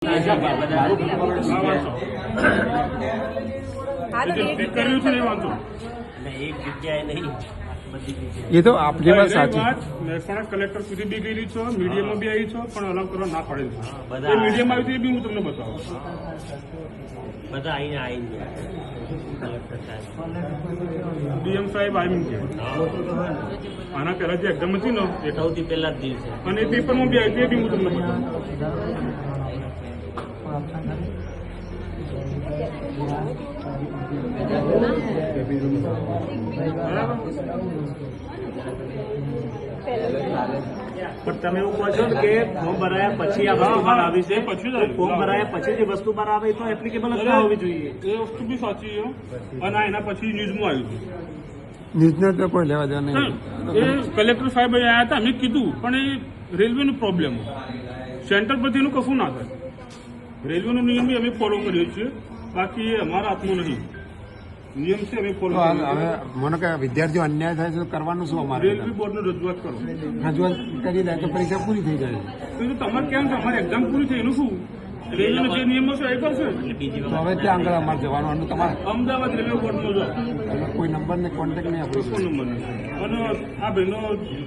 ये तो आपकी बात साची મહેસાણા કલેક્ટર સુધી બી ગયેલી છો, મીડિયામાં બી આવી છો, પણ અલાઉ કરવા ના પડેલ છે. એ મીડિયામાં આવી બી હું તમને બતાવું. બધા આવીને ડીએમ સાહેબ આવીને ગયા. આના પહેલા જે એક્ઝામ હતી ને એ સૌથી પહેલા જ દિવસે અને પેપરમાં બી આવી બી હું તમને બતાવું. પણ તમે એવું કહો છો કે ફોર્મ ભરાયા પછી આ વસ્તુ બહાર આવી છે, ફોર્મ ભરાયા પછી જે વસ્તુ બહાર આવે તો એપ્લિકેબલ જ ના હોવી જોઈએ. એ વસ્તુ બી સાચી છે. અને એના પછી ન્યૂઝમાં આવ્યું હતું. ન્યૂઝને તો કોઈ લેવા દેવા નહીં. એ કલેક્ટર સાહેબ આવ્યા હતા, મેં કીધું, પણ એ રેલવેનો પ્રોબ્લેમ સેન્ટર પરથી એનું કશું ના થાય. રેલવેનો નિયમ બી અમે ફોલો કરીએ છીએ, બાકી એ અમારા હાથમાં નહીં. નિયમ છે અમે ફોલો હવે મને કે વિદ્યાર્થીઓ અન્યાય થાય છે તો કરવાનું શું અમારે? રેલવે બોર્ડને રજૂઆત કરો. રજૂઆત કરી દે તો પરીક્ષા પૂરી થઈ જાય. તો તમારે કેમ છે? અમારી એક્ઝામ પૂરી થઈ એનું શું? રેલવેનો જે નિયમો છે એ કરશે. તો હવે ત્યાં આગળ અમારે જવાનું અને તમારે અમદાવાદ રેલવે બોર્ડમાં જાઓ, કોઈ નંબર ને કોન્ટેક્ટ નહીં આપણો. કોઈ નંબર નહીં. અને આ ભાઈનો